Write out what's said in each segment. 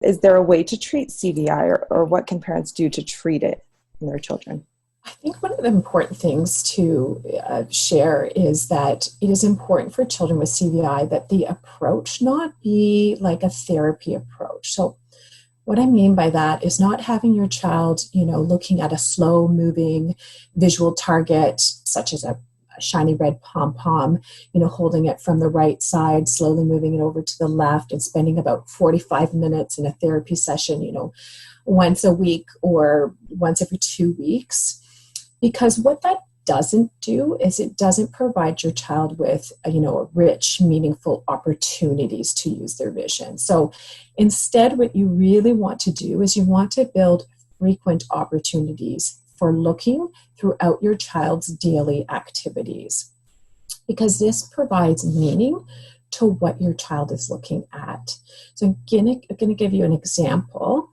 is there a way to treat CVI, or what can parents do to treat it in their children? I think one of the important things to share is that it is important for children with CVI that the approach not be like a therapy approach. So what I mean by that is not having your child, looking at a slow moving visual target, such as a shiny red pom-pom, holding it from the right side, slowly moving it over to the left, and spending about 45 minutes in a therapy session, once a week or once every 2 weeks. Because what that doesn't do is it doesn't provide your child with, rich, meaningful opportunities to use their vision. So instead, what you really want to do is you want to build frequent opportunities for looking throughout your child's daily activities, because this provides meaning to what your child is looking at. So I'm going to give you an example.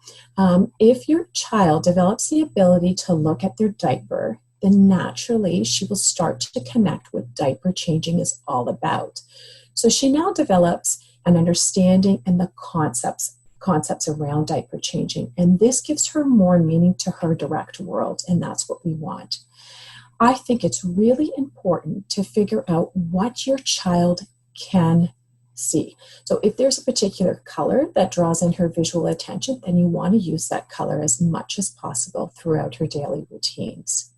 If your child develops the ability to look at their diaper, then naturally she will start to connect what diaper changing is all about. So she now develops an understanding and the concepts around diaper changing. And this gives her more meaning to her direct world, and that's what we want. I think it's really important to figure out what your child can see. So if there's a particular color that draws in her visual attention, then you want to use that color as much as possible throughout her daily routines.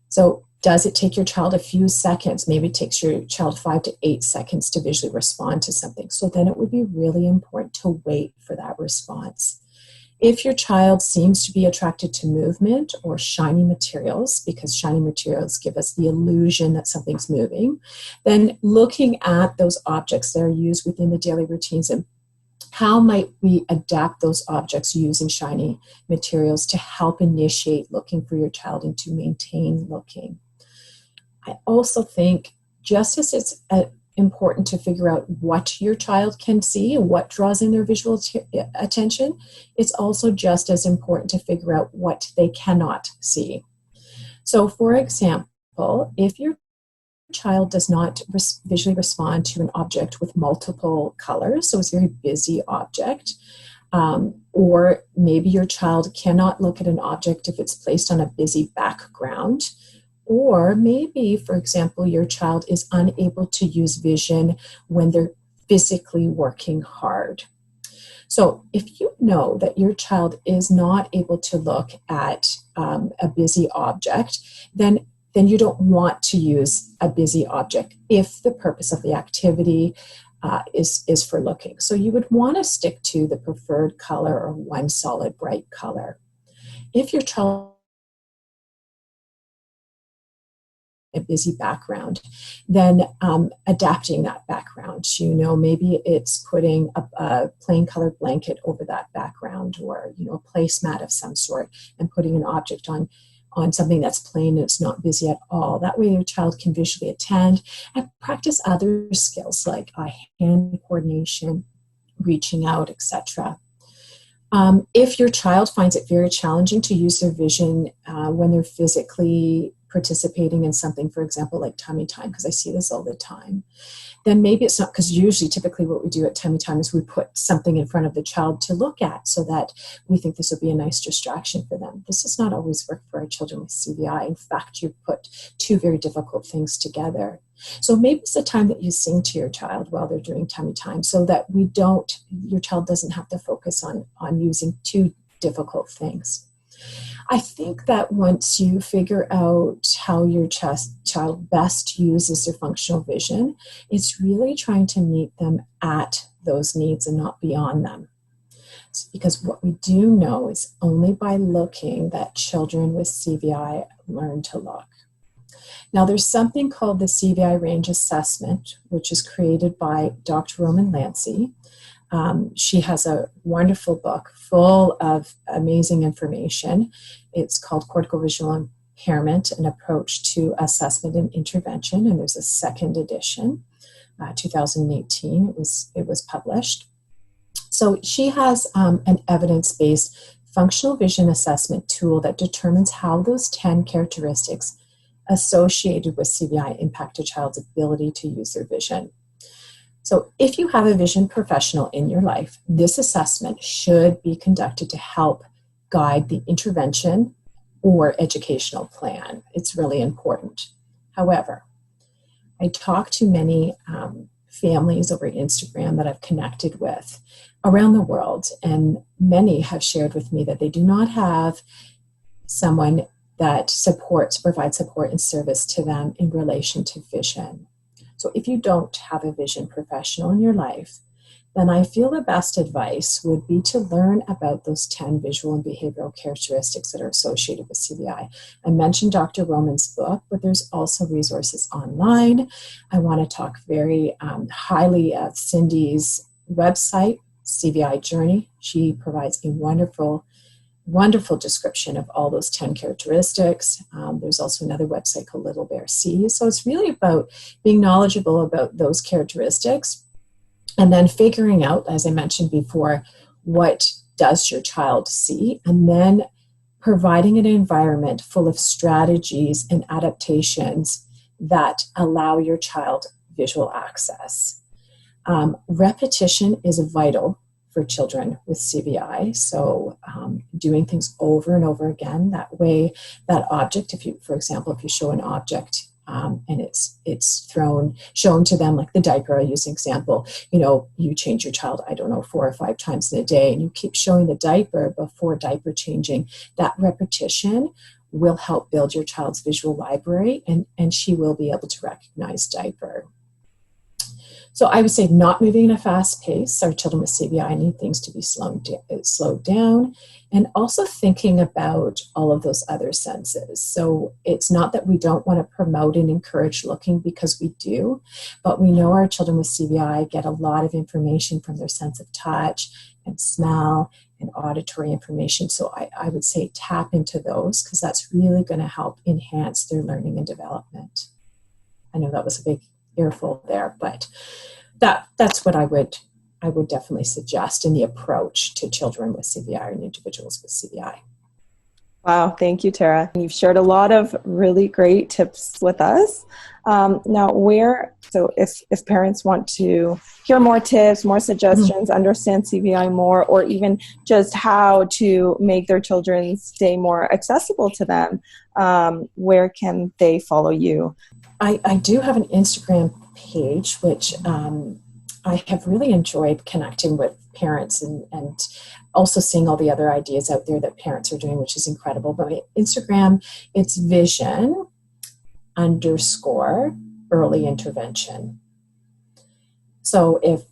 So does it take your child a few seconds? Maybe it takes your child 5 to 8 seconds to visually respond to something. So then it would be really important to wait for that response. If your child seems to be attracted to movement or shiny materials, because shiny materials give us the illusion that something's moving, then looking at those objects that are used within the daily routines and how might we adapt those objects using shiny materials to help initiate looking for your child and to maintain looking. I also think just as it's important to figure out what your child can see and what draws in their visual attention, it's also just as important to figure out what they cannot see. So for example, if your child does not visually respond to an object with multiple colors, so it's a very busy object, or maybe your child cannot look at an object if it's placed on a busy background, or maybe, for example, your child is unable to use vision when they're physically working hard. So if you know that your child is not able to look at a busy object, then you don't want to use a busy object if the purpose of the activity is for looking. So you would want to stick to the preferred color or one solid bright color. If your child a busy background, then adapting that background. Maybe it's putting a plain colored blanket over that background, or a placemat of some sort, and putting an object on something that's plain and it's not busy at all. That way your child can visually attend and practice other skills like hand coordination, reaching out, etc. If your child finds it very challenging to use their vision when they're physically participating in something, for example, like tummy time, because I see this all the time, then maybe it's not, because usually typically what we do at tummy time is we put something in front of the child to look at so that we think this will be a nice distraction for them. This does not always work for our children with CVI. In fact, you put two very difficult things together. So maybe it's the time that you sing to your child while they're doing tummy time, so that your child doesn't have to focus on using two difficult things. I think that once you figure out how your child best uses their functional vision, it's really trying to meet them at those needs and not beyond them. Because what we do know is only by looking that children with CVI learn to look. Now, there's something called the CVI-Range Assessment, which is created by Dr. Roman Lancy. She has a wonderful book full of amazing information. It's called Cortical Visual Impairment, an Approach to Assessment and Intervention, and there's a second edition, 2018. It was published. So she has an evidence-based functional vision assessment tool that determines how those 10 characteristics associated with CVI impact a child's ability to use their vision. So if you have a vision professional in your life, this assessment should be conducted to help guide the intervention or educational plan. It's really important. However, I talk to many families over Instagram that I've connected with around the world, and many have shared with me that they do not have someone that provides support and service to them in relation to vision. So if you don't have a vision professional in your life, then I feel the best advice would be to learn about those 10 visual and behavioral characteristics that are associated with CVI. I mentioned Dr. Roman's book, but there's also resources online. I want to talk very highly of Cindy's website, CVI Journey. She provides a wonderful description of all those 10 characteristics. There's also another website called Little Bear Sees. So it's really about being knowledgeable about those characteristics and then figuring out, as I mentioned before, what does your child see, and then providing an environment full of strategies and adaptations that allow your child visual access. Repetition is vital for children with CVI. So doing things over and over again, that way that object, for example, if you show an object and it's shown to them, like the diaper, I use an example, you change your child, 4 or 5 times in a day, and you keep showing the diaper before diaper changing, that repetition will help build your child's visual library, and she will be able to recognize diaper. So I would say not moving at a fast pace. Our children with CVI need things to be slowed down, and also thinking about all of those other senses. So it's not that we don't want to promote and encourage looking, because we do, but we know our children with CVI get a lot of information from their sense of touch and smell and auditory information. So I would say tap into those, because that's really going to help enhance their learning and development. I know that was a big earful there, but that's what I would definitely suggest in the approach to children with CVI and individuals with CVI. Wow, thank you, Tara. You've shared a lot of really great tips with us. If parents want to hear more tips, more suggestions, understand CVI more, or even just how to make their children's day more accessible to them, where can they follow you? I do have an Instagram page, which I have really enjoyed connecting with parents and also seeing all the other ideas out there that parents are doing, which is incredible. But my Instagram, it's vision_early intervention. So if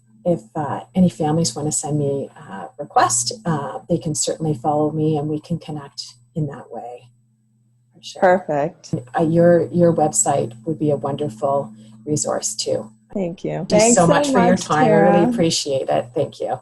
any families want to send me a request, they can certainly follow me and we can connect in that way. Sure. Perfect. Your website would be a wonderful resource too. Thank you. Thanks so much for your time. Tara. I really appreciate it. Thank you.